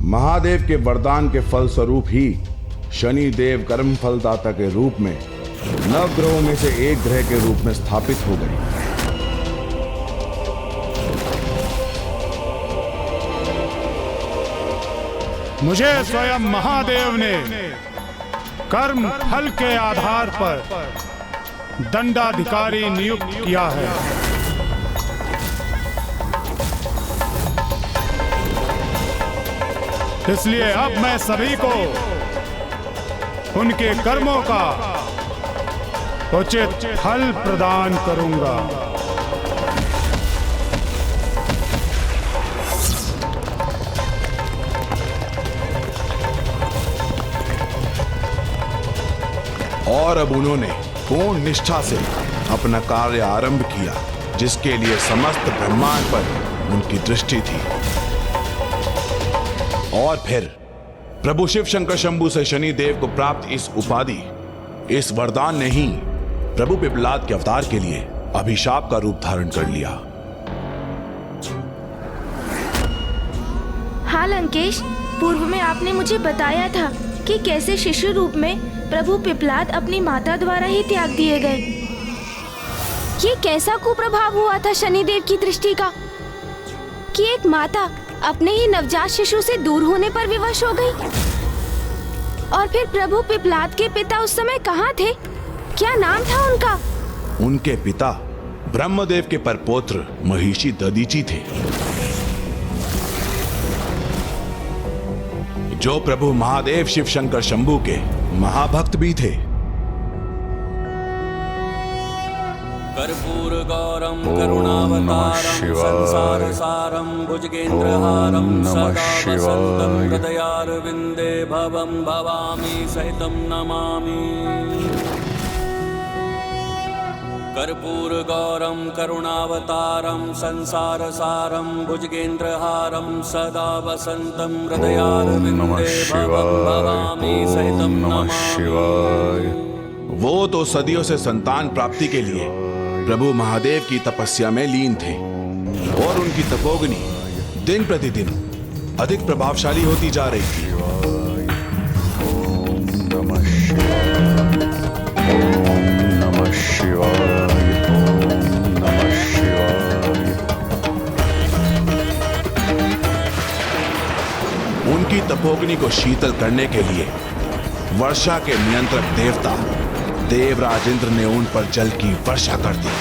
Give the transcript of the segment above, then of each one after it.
महादेव के वरदान के फल स्वरूप ही शनि देव कर्म फलदाता के रूप में नवग्रहों में से एक ग्रह के रूप में स्थापित हो गए। मुझे स्वयं महादेव ने कर्म फल के आधार पर दंडाधिकारी नियुक्त किया है। इसलिए अब मैं सभी को उनके कर्मों का उचित फल प्रदान करूंगा। और अब उन्होंने पूर्ण निष्ठा से अपना कार्य आरंभ किया, जिसके लिए समस्त ब्रह्मांड पर उनकी दृष्टि थी। और फिर प्रभु शिव शंकर शंभु से शनि देव को प्राप्त इस उपाधि, इस वरदान ने ही प्रभु पिपलाद के अवतार के लिए अभिशाप का रूप धारण कर लिया। हाँ लंकेश, पूर्व में आपने मुझे बताया था कि कैसे शिशु रूप में प्रभु पिपलाद अपनी माता द्वारा ही त्याग दिए गए। ये कैसा कुप्रभाव हुआ था शनिदेव की दृष्टि का कि एक माता अपने ही नवजात शिशु से दूर होने पर विवश हो गई। और फिर प्रभु पिपलाद के पिता उस समय कहाँ थे? क्या नाम था उनका? उनके पिता ब्रह्मदेव के परपौत्र महिषी दधीची थे, जो प्रभु महादेव शिव शंकर शंभु के महाभक्त भी थे। कर्पूर गौरम करुणावतारम संसार सारम भुजगेंद्रहारम सदा वसंतम हृदयारविंदे भवम भवामी सहितम नमामि। कर्पूर गौरम करुणावतारम संसार सारम भुजगेंद्रहारम सदा वसंतम हृदयारविंदे भवम भवामी सहितम नमामि। वो तो सदियों से संतान प्राप्ति के लिए प्रभु महादेव की तपस्या में लीन थे, और उनकी तपोग्नि दिन प्रतिदिन अधिक प्रभावशाली होती जा रही थी। ओम नमः शिवाय, ओम नमः शिवाय, ओम नमः शिवाय। उनकी तपोग्नि को शीतल करने के लिए वर्षा के नियंत्रक देवता देवराज इंद्र ने उन पर जल की वर्षा कर दी।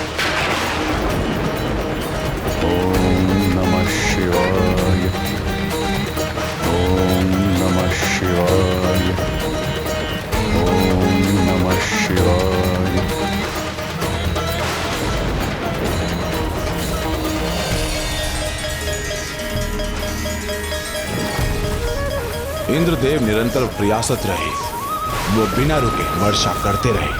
ओम नमः शिवाय, ओम नमः शिवाय, ओम नमः शिवाय। इंद्रदेव निरंतर प्रयासत रहे, वो बिना रुके वर्षा करते रहे,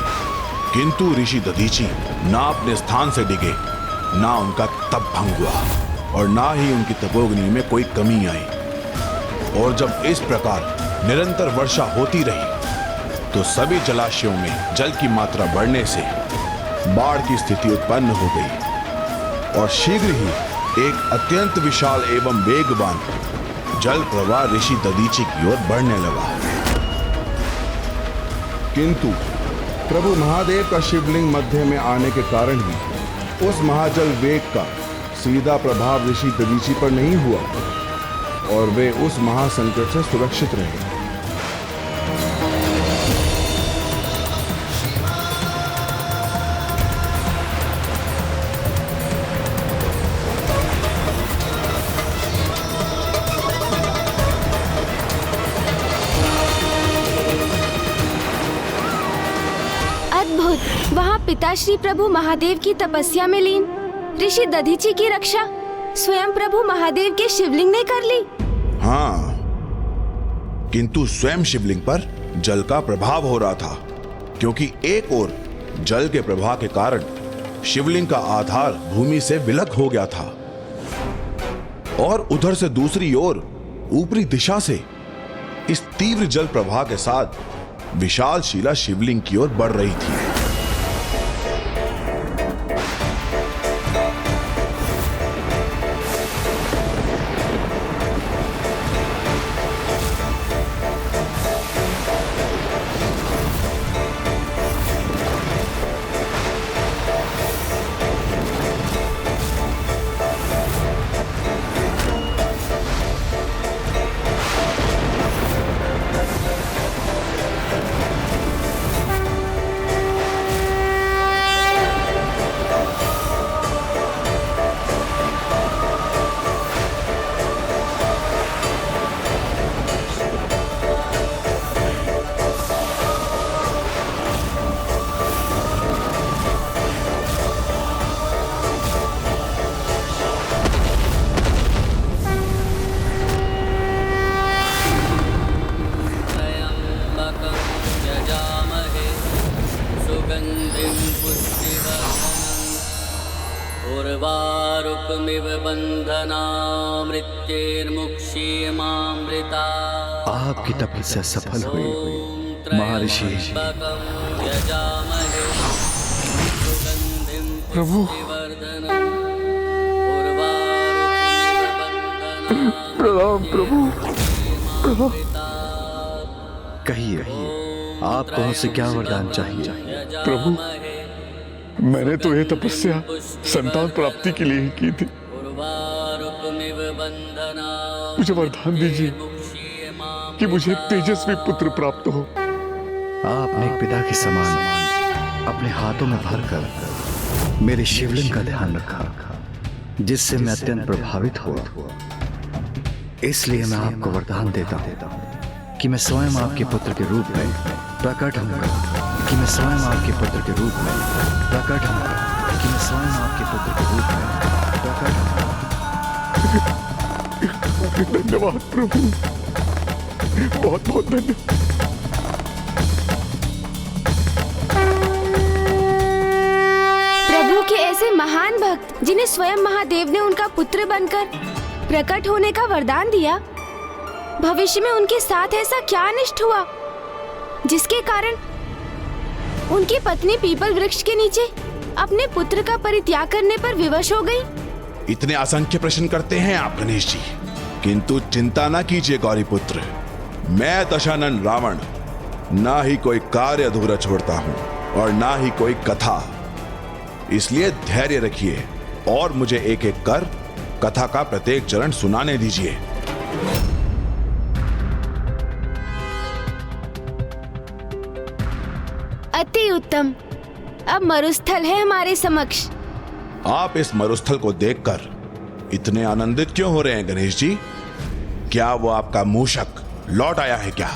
किंतु ऋषि दधीची ना अपने स्थान से डिगे, ना उनका तप भंग हुआ, और ना ही उनकी तपोग्नि में कोई कमी आई। और जब इस प्रकार निरंतर वर्षा होती रही, तो सभी जलाशयों में जल की मात्रा बढ़ने से बाढ़ की स्थिति उत्पन्न हो गई, और शीघ्र ही एक अत्यंत विशाल एवं वेगवान जल प्रवाह ऋषि दधीची की ओर बढ़ने लगा। किंतु प्रभु महादेव का शिवलिंग मध्य में आने के कारण ही उस महाजल वेग का सीधा प्रभाव ऋषि दधीची पर नहीं हुआ, और वे उस महासंकट से सुरक्षित रहे। वहाँ पिताश्री प्रभु महादेव की तपस्या में लीन ऋषि दधीची की रक्षा स्वयं प्रभु महादेव के शिवलिंग ने कर ली। हाँ, किंतु स्वयं शिवलिंग पर जल का प्रभाव हो रहा था, क्योंकि एक ओर जल के प्रभाव के कारण शिवलिंग का आधार भूमि से विलग हो गया था, और उधर से दूसरी ओर ऊपरी दिशा से इस तीव्र जल प्रवाह के साथ विशाल शिला शिवलिंग की ओर बढ़ रही थी। रुक्मिव बन्धनामृत्यैर्मुक्ष्येमामृता आपकी तपस्या सफल हुई महर्षि। प्रभु प्रणाम प्रभु, प्रणाम। कहिए आपको मुझसे क्या वरदान चाहिए? प्रभु, मैंने तो यह तपस्या संतान प्राप्ति के लिए ही की थी। मुझे वरदान दीजिए कि मुझे एक तेजस्वी पुत्र प्राप्त हो। आपने एक पिता के समान अपने हाथों में भरकर मेरे शिवलिंग का ध्यान रखा, जिससे मैं अत्यंत प्रभावित हुआ। इसलिए मैं आपको वरदान देता हूँ कि मैं स्वयं आपके पुत्र के रूप में प्रकट होऊंगा, कि मैं स्वयं आपके पुत्र के रूप में प्रकट होऊंगा, कि मैं स्वयं आपके पुत्र के रूप में प्रकट होऊंगा। धन्यवाद प्रभु, बहुत बहुत धन्यवाद। प्रभु के ऐसे महान भक्त जिन्हें स्वयं महादेव ने उनका पुत्र बनकर प्रकट होने का वरदान दिया, भविष्य में उनके साथ ऐसा क्या अनिष्ट हुआ जिसके कारण उनकी पत्नी पीपल वृक्ष के नीचे अपने पुत्र का परित्याग करने पर विवश हो गई? इतने असंख्य प्रश्न करते हैं आप गणेश जी, किंतु चिंता ना कीजिए गौरी पुत्र। मैं दशानन रावण ना ही कोई कार्य अधूरा छोड़ता हूं और ना ही कोई कथा, इसलिए धैर्य रखिए और मुझे एक एक कर कथा का प्रत्येक चरण सुनाने दीजिए। अति उत्तम। अब मरुस्थल है हमारे समक्ष। आप इस मरुस्थल को देखकर इतने आनंदित क्यों हो रहे हैं गणेश जी? क्या वो आपका मूषक लौट आया है क्या?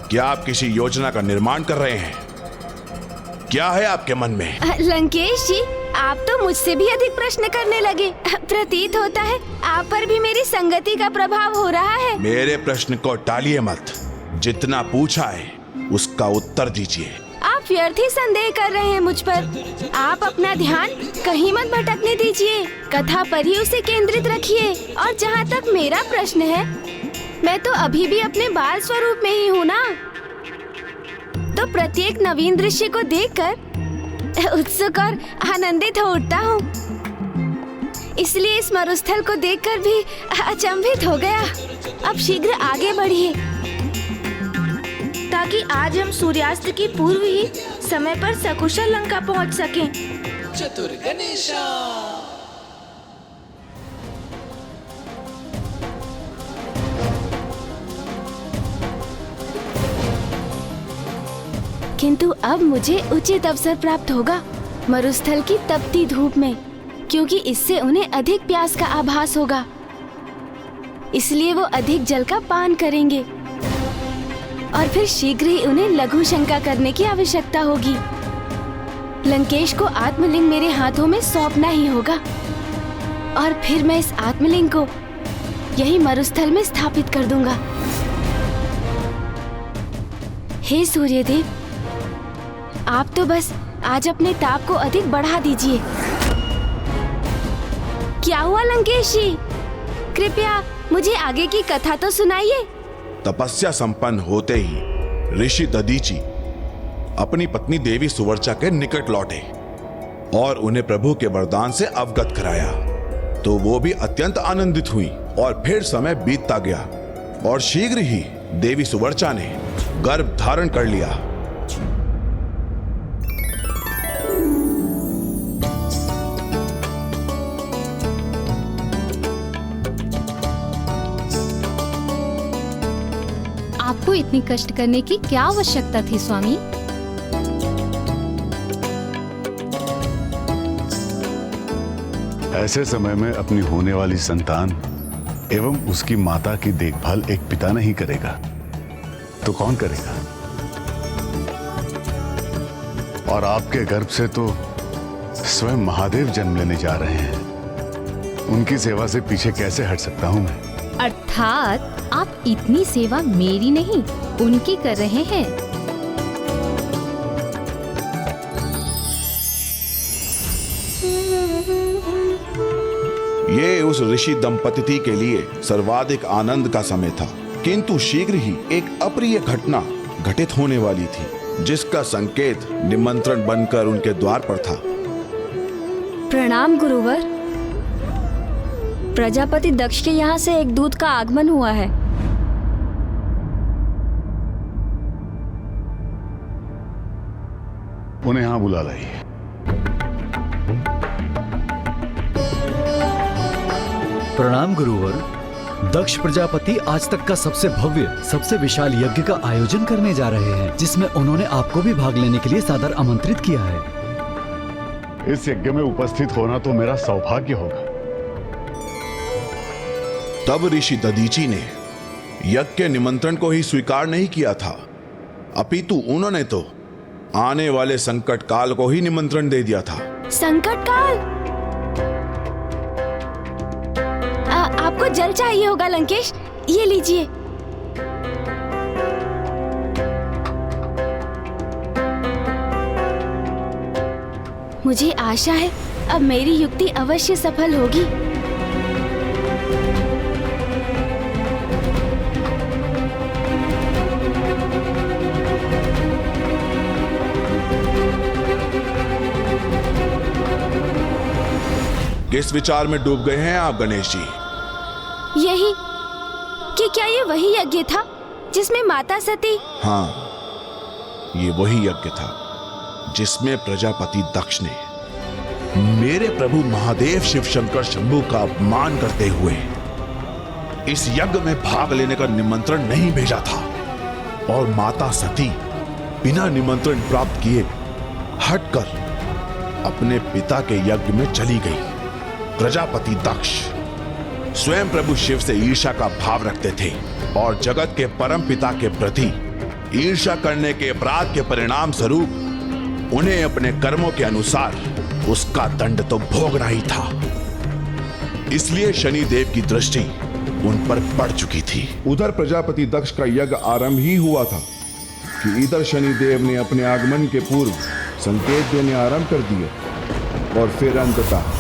क्या आप किसी योजना का निर्माण कर रहे हैं? क्या है आपके मन में? लंकेश जी, आप तो मुझसे भी अधिक प्रश्न करने लगे। प्रतीत होता है आप पर भी मेरी संगति का प्रभाव हो रहा है। मेरे प्रश्न को टालिए मत, जितना पूछा है उसका उत्तर दीजिए। आप व्यर्थ ही संदेह कर रहे हैं मुझ पर। आप अपना ध्यान कहीं मत भटकने दीजिए, कथा पर ही उसे केंद्रित रखिए। और जहाँ तक मेरा प्रश्न है, मैं तो अभी भी अपने बाल स्वरूप में ही हूँ ना, तो प्रत्येक नवीन दृश्य को देखकर उत्सुक और आनंदित हो उठता हूँ। इसलिए इस मरुस्थल को देखकर भी अचंभित हो गया। अब शीघ्र आगे बढ़िए, ताकि आज हम सूर्यास्त की पूर्व ही समय पर सकुशल लंका पहुंच सकें। चतुर गणेशा। किंतु अब मुझे उचित अवसर प्राप्त होगा मरुस्थल की तपती धूप में, क्योंकि इससे उन्हें अधिक प्यास का आभास होगा। इसलिए वो अधिक जल का पान करेंगे और फिर शीघ्र ही उन्हें लघु शंका करने की आवश्यकता होगी। लंकेश को आत्मलिंग मेरे हाथों में सौंपना ही होगा और फिर मैं इस आत्मलिंग को यही मरुस्थल में स्थापित कर दूंगा। हे सूर्यदेव, आप तो बस आज अपने ताप को अधिक बढ़ा दीजिए। क्या हुआ लंकेश जी? कृपया मुझे आगे की कथा तो सुनाइए। तपस्या संपन्न होते ही ऋषि दधीचि अपनी पत्नी देवी सुवर्चा के निकट लौटे और उन्हें प्रभु के वरदान से अवगत कराया, तो वो भी अत्यंत आनंदित हुई। और फिर समय बीतता गया और शीघ्र ही देवी सुवर्चा ने गर्भ धारण कर लिया। आपको इतनी कष्ट करने की क्या आवश्यकता थी स्वामी? ऐसे समय में अपनी होने वाली संतान एवं उसकी माता की देखभाल एक पिता नहीं करेगा तो कौन करेगा? और आपके गर्भ से तो स्वयं महादेव जन्म लेने जा रहे हैं। उनकी सेवा से पीछे कैसे हट सकता हूं मैं? अर्थात आप इतनी सेवा मेरी नहीं, उनकी कर रहे हैं। ये उस ऋषि दंपति के लिए सर्वाधिक आनंद का समय था, किंतु शीघ्र ही एक अप्रिय घटना घटित होने वाली थी, जिसका संकेत निमंत्रण बनकर उनके द्वार पर था। प्रणाम गुरुवर। प्रजापति दक्ष के यहाँ से एक दूत का आगमन हुआ है। उन्हें यहां बुला लाइए। प्रणाम गुरुवर। दक्ष प्रजापति आज तक का सबसे भव्य, सबसे विशाल यज्ञ का आयोजन करने जा रहे हैं, जिसमें उन्होंने आपको भी भाग लेने के लिए सादर आमंत्रित किया है। इस यज्ञ में उपस्थित होना तो मेरा सौभाग्य होगा। तब ऋषि दधीचि ने यज्ञ के निमंत्रण को ही स्वीकार नहीं किया था, अपितु उन्होंने तो आने वाले संकट काल को ही निमंत्रण दे दिया था। संकट काल? आपको जल चाहिए होगा लंकेश, ये लीजिए। मुझे आशा है अब मेरी युक्ति अवश्य सफल होगी। किस विचार में डूब गए हैं आप गणेश जी? यही कि क्या ये वही यज्ञ था जिसमें माता सती? हाँ, ये वही यज्ञ था जिसमें प्रजापति दक्ष ने मेरे प्रभु महादेव शिव शंकर शंभू का अपमान करते हुए इस यज्ञ में भाग लेने का निमंत्रण नहीं भेजा था, और माता सती बिना निमंत्रण प्राप्त किए हटकर अपने पिता के यज्ञ में चली गई। प्रजापति दक्ष स्वयं प्रभु शिव से ईर्ष्या का भाव रखते थे, और जगत के परम पिता के प्रति ईर्ष्या करने के अपराध के परिणाम स्वरूप उन्हें अपने कर्मों के अनुसार उसका दंड तो भोगना ही था। इसलिए शनि देव की दृष्टि उन पर पड़ चुकी थी। उधर प्रजापति दक्ष का यज्ञ आरंभ ही हुआ था कि इधर शनि देव ने अपने आगमन के पूर्व संकेत देने आरंभ कर दिए, और फिर अंततः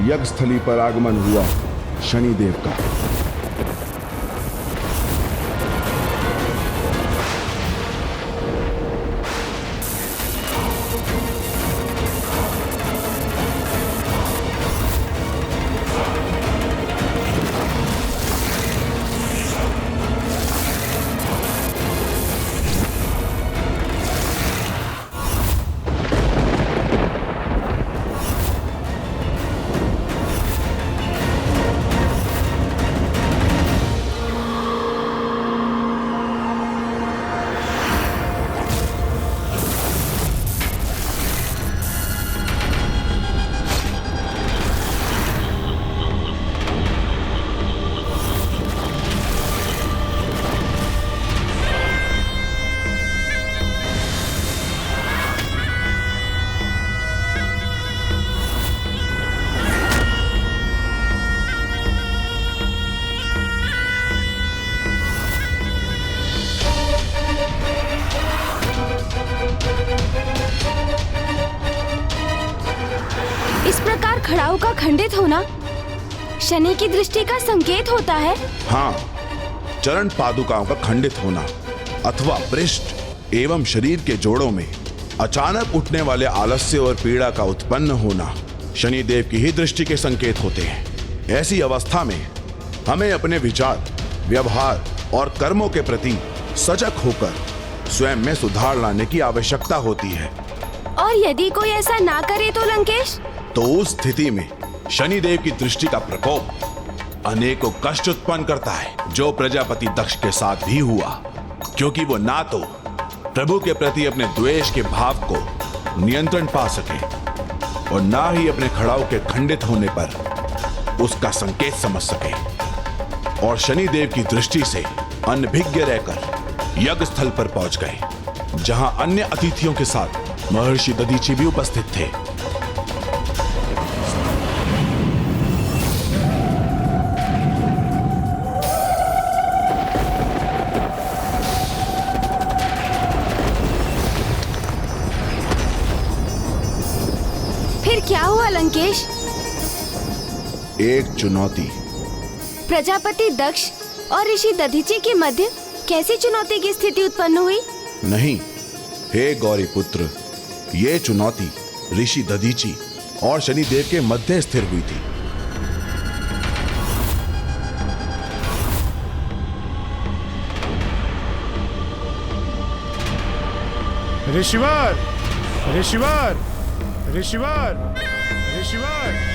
यज्ञ स्थली पर आगमन हुआ शनि देव का। खड़ाऊ का खंडित होना शनि की दृष्टि का संकेत होता है। हाँ, चरण पादुकाओं का खंडित होना अथवा पृष्ठ एवं शरीर के जोड़ों में अचानक उठने वाले आलस्य और पीड़ा का उत्पन्न होना शनि देव की ही दृष्टि के संकेत होते हैं। ऐसी अवस्था में हमें अपने विचार, व्यवहार और कर्मों के प्रति सजग होकर स्वयं में सुधार लाने की आवश्यकता होती है। और यदि कोई ऐसा ना करे तो लंकेश? तो उस स्थिति में शनि देव की दृष्टि का प्रकोप अनेकों कष्ट उत्पन्न करता है, जो प्रजापति दक्ष के साथ भी हुआ, क्योंकि वो ना तो प्रभु के प्रति अपने द्वेष के भाव को नियंत्रण पा सके और ना ही अपने खड़ाऊ के खंडित होने पर उसका संकेत समझ सके, और शनि देव की दृष्टि से अनभिज्ञ रहकर यज्ञ स्थल पर पहुंच गए, जहां अन्य अतिथियों के साथ महर्षि दधीचि भी उपस्थित थे। फिर क्या हुआ लंकेश? एक चुनौती। प्रजापति दक्ष और ऋषि दधीचि के मध्य कैसी चुनौती की स्थिति उत्पन्न हुई? नहीं, हे गौरी पुत्र, ये चुनौती ऋषि दधीचि और शनिदेव के मध्य स्थिर हुई थी। ऋषिवर, ऋषिवर, ऋषिवर, ऋषिवर,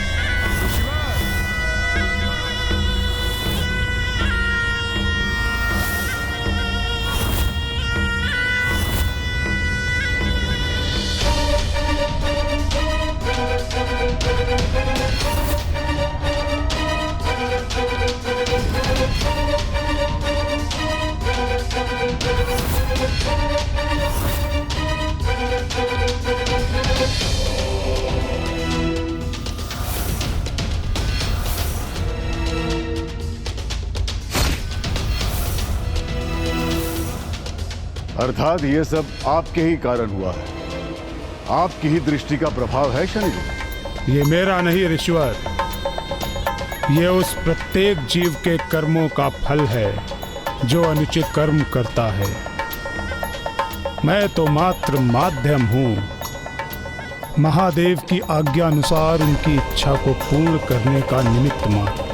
अर्थात ये सब आपके ही कारण हुआ है, आपकी ही दृष्टि का प्रभाव है शनिदेव। ये मेरा नहीं ऋषिवर, ये उस प्रत्येक जीव के कर्मों का फल है जो अनुचित कर्म करता है। मैं तो मात्र माध्यम हूँ, महादेव की आज्ञा अनुसार उनकी इच्छा को पूर्ण करने का निमित्त मात्र।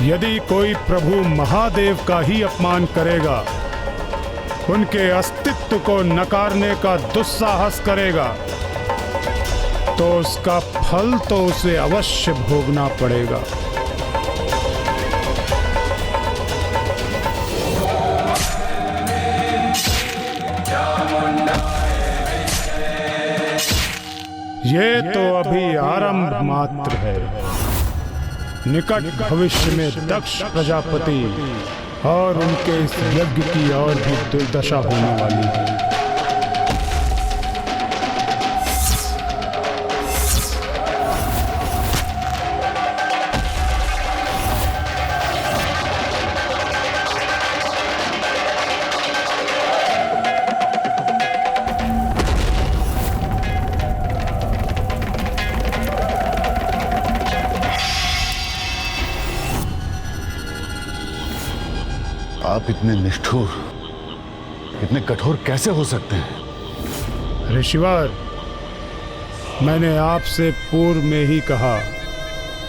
यदि कोई प्रभु महादेव का ही अपमान करेगा, उनके अस्तित्व को नकारने का दुस्साहस करेगा, तो उसका फल तो उसे अवश्य भोगना पड़ेगा। ये तो अभी आरंभ मात्र है। निकट भविष्य में दक्ष प्रजापति और उनके इस यज्ञ की और भी दुर्दशा होने वाली है। आप इतने निष्ठुर, इतने कठोर कैसे हो सकते हैं? ऋषिवर, मैंने आपसे पूर्व में ही कहा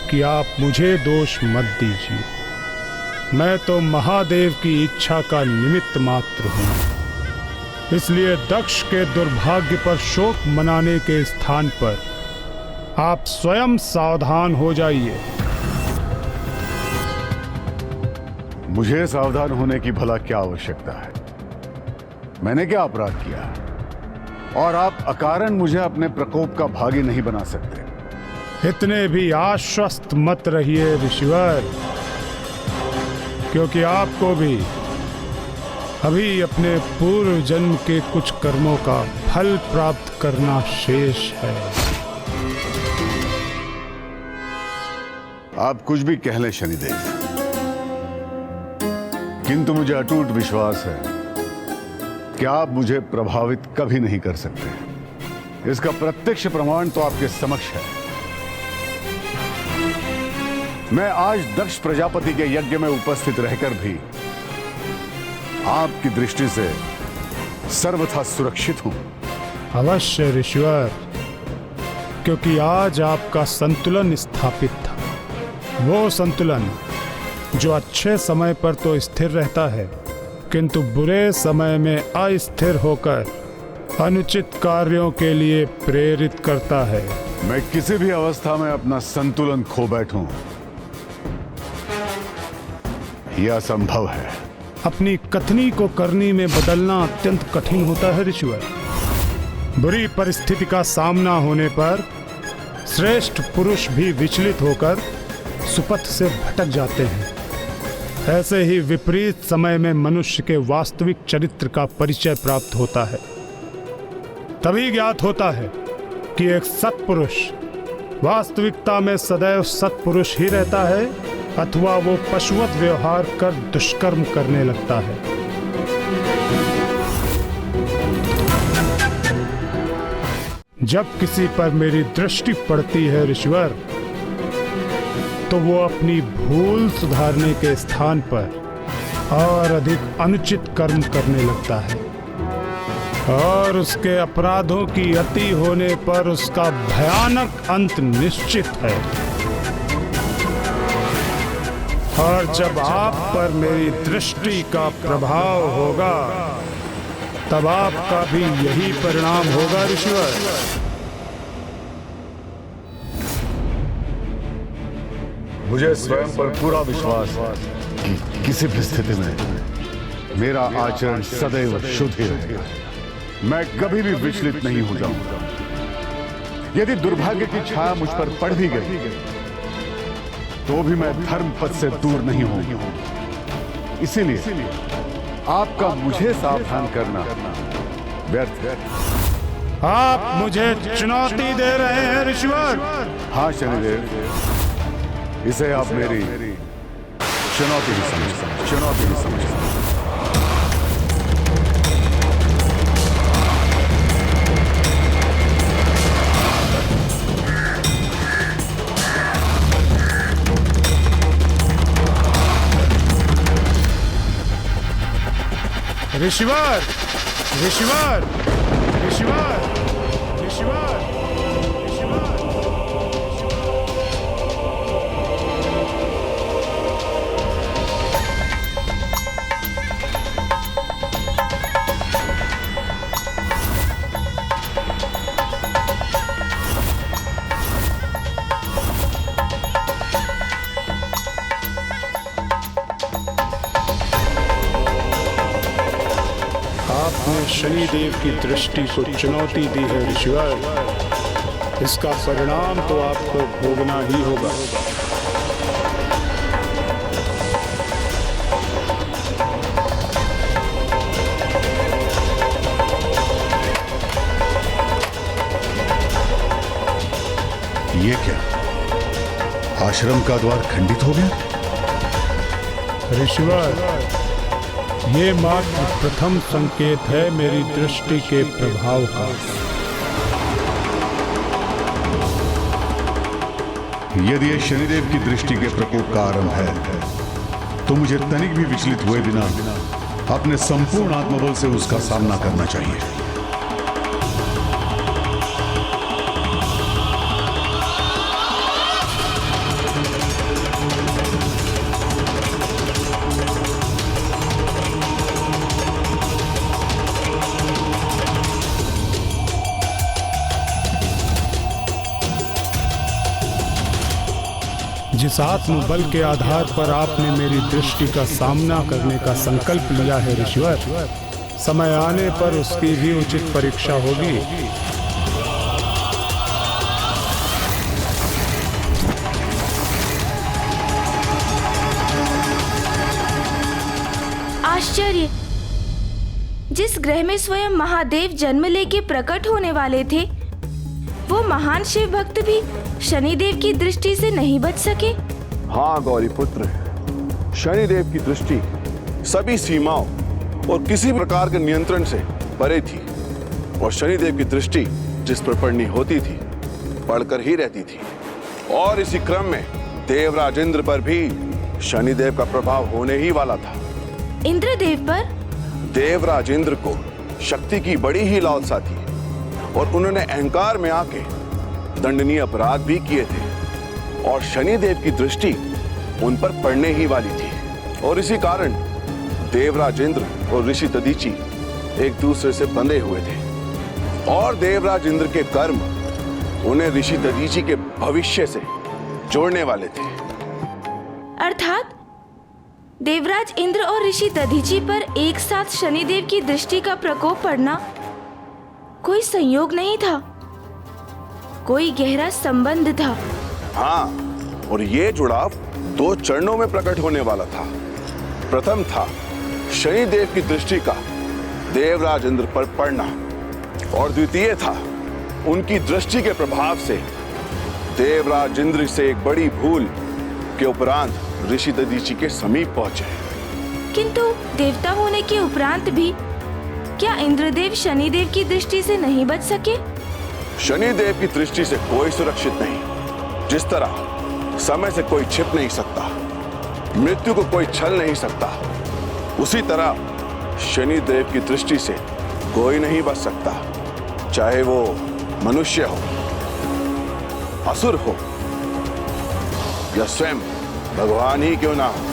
कि आप मुझे दोष मत दीजिए। मैं तो महादेव की इच्छा का निमित्त मात्र हूँ। इसलिए दक्ष के दुर्भाग्य पर शोक मनाने के स्थान पर आप स्वयं सावधान हो जाइए। मुझे सावधान होने की भला क्या आवश्यकता है? मैंने क्या अपराध किया? और आप अकारण मुझे अपने प्रकोप का भागी नहीं बना सकते। इतने भी आश्वस्त मत रहिए ऋषिवर, क्योंकि आपको भी अभी अपने पूर्व जन्म के कुछ कर्मों का फल प्राप्त करना शेष है। आप कुछ भी कह लें शनिदेव, किंतु मुझे अटूट विश्वास है कि आप मुझे प्रभावित कभी नहीं कर सकते। इसका प्रत्यक्ष प्रमाण तो आपके समक्ष है। मैं आज दक्ष प्रजापति के यज्ञ में उपस्थित रहकर भी आपकी दृष्टि से सर्वथा सुरक्षित हूं। अवश्य ऋषिवर, क्योंकि आज आपका संतुलन स्थापित था। वो संतुलन जो अच्छे समय पर तो स्थिर रहता है, किंतु बुरे समय में अस्थिर होकर अनुचित कार्यों के लिए प्रेरित करता है। मैं किसी भी अवस्था में अपना संतुलन खो बैठूं, यह असंभव है। अपनी कथनी को करनी में बदलना अत्यंत कठिन होता है ऋषिवर। बुरी परिस्थिति का सामना होने पर श्रेष्ठ पुरुष भी विचलित होकर सुपथ से भटक जाते हैं। ऐसे ही विपरीत समय में मनुष्य के वास्तविक चरित्र का परिचय प्राप्त होता है। तभी ज्ञात होता है कि एक सत्पुरुष वास्तविकता में सदैव सत्पुरुष ही रहता है अथवा वो पशुवत व्यवहार कर दुष्कर्म करने लगता है। जब किसी पर मेरी दृष्टि पड़ती है ऋषिवर, तो वो अपनी भूल सुधारने के स्थान पर और अधिक अनुचित कर्म करने लगता है, और उसके अपराधों की अति होने पर उसका भयानक अंत निश्चित है। और जब आप पर मेरी दृष्टि का प्रभाव होगा तब आपका भी यही परिणाम होगा ऋषिवर। मुझे स्वयं पर पूरा विश्वास कि किसी भी स्थिति में मेरा आचरण सदैव शुद्ध ही रहेगा। मैं कभी भी विचलित नहीं हो जाऊंगा। यदि दुर्भाग्य की छाया मुझ पर पड़ भी गई तो भी मैं धर्म पथ से दूर नहीं होऊंगा। इसीलिए आपका मुझे सावधान करना व्यर्थ है। आप मुझे चुनौती दे रहे हैं ऋषिवर। हाँ शनिदेव, इसे आप मेरी चुनौती ही समझ, चुनौती ही समझ। ऋषिवर, ऋषिवर, ऋषिवर, ऋषिवर, ऋषिवर। आपने शनिदेव की दृष्टि को चुनौती दी है ऋषिवर। इसका परिणाम तो आपको भोगना ही होगा। ये क्या? आश्रम का द्वार खंडित हो गया? ऋषिवर, ये मात्र प्रथम संकेत है मेरी दृष्टि के प्रभाव का। यदि ये शनिदेव की दृष्टि के प्रकोप का आरंभ है तो मुझे तनिक भी विचलित हुए बिना अपने संपूर्ण आत्मबल से उसका सामना करना चाहिए। जिस आत्मबल के आधार पर आपने मेरी दृष्टि का सामना करने का संकल्प लिया है ऋषिवर, समय आने पर उसकी भी उचित परीक्षा होगी। आश्चर्य! जिस ग्रह में स्वयं महादेव जन्म लेके प्रकट होने वाले थे, वो महान शिव भक्त भी शनिदेव की दृष्टि से नहीं बच सके। हाँ गौरी पुत्र, शनिदेव की दृष्टि सभी सीमाओं और किसी प्रकार के नियंत्रण से परे थी, और शनिदेव की दृष्टि जिस पर पड़नी होती थी पड़कर ही रहती थी। और इसी क्रम में देवराज इंद्र पर भी शनिदेव का प्रभाव होने ही वाला था। इंद्रदेव पर? देवराज इंद्र को शक्ति की बड़ी ही लालसा थी और उन्होंने अहंकार में आके दंडनीय अपराध भी किए थे, और शनिदेव की दृष्टि उन पर पड़ने ही वाली थी। और इसी कारण देवराज इंद्र और ऋषि दधीचि एक दूसरे से बंधे हुए थे, और देवराज इंद्र के कर्म उन्हें ऋषि दधीचि के भविष्य से जोड़ने वाले थे। अर्थात देवराज इंद्र और ऋषि दधीचि पर एक साथ शनिदेव की दृष्टि का प्रकोप पड़ना कोई संयोग नहीं था, कोई गहरा संबंध था। हाँ, और ये जुड़ाव दो चरणों में प्रकट होने वाला था। प्रथम था शनिदेव की दृष्टि का देवराज इंद्र पर पड़ना, और द्वितीय था उनकी दृष्टि के प्रभाव से देवराज इंद्र से एक बड़ी भूल के उपरांत ऋषि दधीचि के समीप पहुंचे। किंतु देवता होने के उपरांत भी क्या इंद्रदेव शनिदेव की दृष्टि से नहीं बच सके? शनिदेव की दृष्टि से कोई सुरक्षित नहीं। जिस तरह समय से कोई छिप नहीं सकता, मृत्यु को कोई छल नहीं सकता, उसी तरह शनि देव की दृष्टि से कोई नहीं बच सकता, चाहे वो मनुष्य हो, असुर हो या स्वयं भगवान ही क्यों ना हो।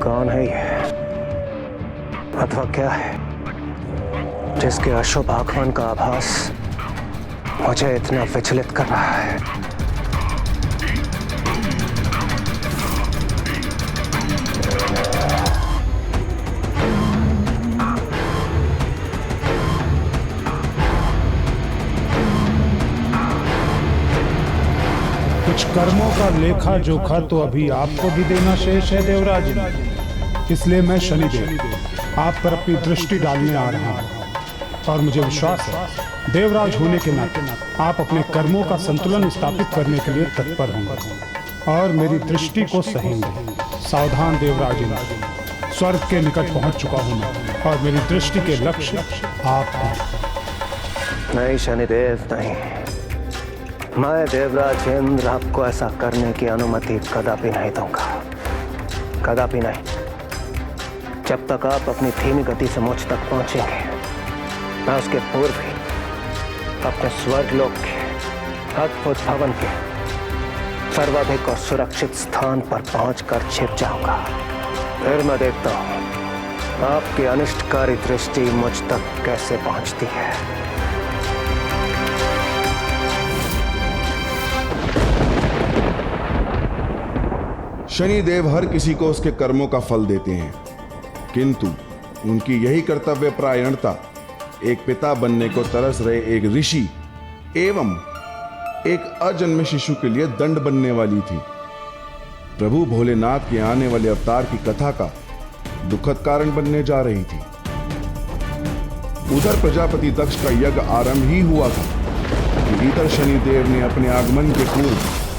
कौन है ये, अथवा क्या है जिसके अशुभ आगमन का आभास मुझे इतना विचलित कर रहा है? कुछ कर्मों का लेखा जोखा तो अभी आपको भी देना शेष है देवराज, इसलिए मैं शनिदेव आप पर अपनी दृष्टि डालने आ रहा हूँ। और मुझे विश्वास है देवराज होने के नाते आप अपने कर्मों का संतुलन स्थापित करने के लिए तत्पर होंगे और मेरी दृष्टि को सहेंगे। सावधान देवराज, स्वर्ग के निकट पहुंच चुका हूं मैं और मेरी दृष्टि के लक्ष्य आप हैं। नहीं शनिदेव नहीं, मैं देवराज इंद्र आपको ऐसा करने की अनुमति कदापि नहीं दूंगा, कदापि नहीं। जब तक आप अपनी धीमी गति से मुझ तक पहुंचेंगे, मैं उसके पूर्व ही अपने स्वर्गलोक के अद्भुत भवन के सर्वाधिक और सुरक्षित स्थान पर पहुंचकर छिप जाऊंगा। फिर मैं देखता हूं आपकी अनिष्टकारी दृष्टि मुझ तक कैसे पहुंचती है। शनिदेव हर किसी को उसके कर्मों का फल देते हैं, किंतु उनकी यही कर्तव्य परायणता एक पिता बनने को तरस रहे एक ऋषि एवं एक अजन्मे शिशु के लिए दंड बनने वाली थी। प्रभु भोलेनाथ के आने वाले अवतार की कथा का दुखद कारण बनने जा रही थी। उधर प्रजापति दक्ष का यज्ञ आरंभ ही हुआ था कि इधर शनिदेव ने अपने आगमन के पूर्व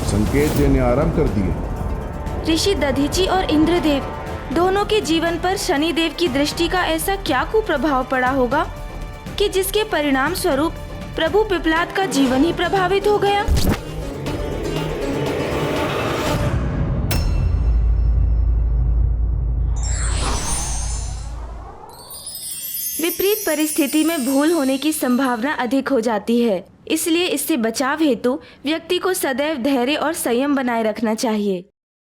संकेत देने आरंभ कर दिए। ऋषि दधीची और इंद्रदेव दोनों के जीवन पर शनिदेव की दृष्टि का ऐसा क्या कुप्रभाव पड़ा होगा कि जिसके परिणाम स्वरूप प्रभु पिपलाद का जीवन ही प्रभावित हो गया। विपरीत परिस्थिति में भूल होने की संभावना अधिक हो जाती है, इसलिए इससे बचाव हेतु व्यक्ति को सदैव धैर्य और संयम बनाए रखना चाहिए।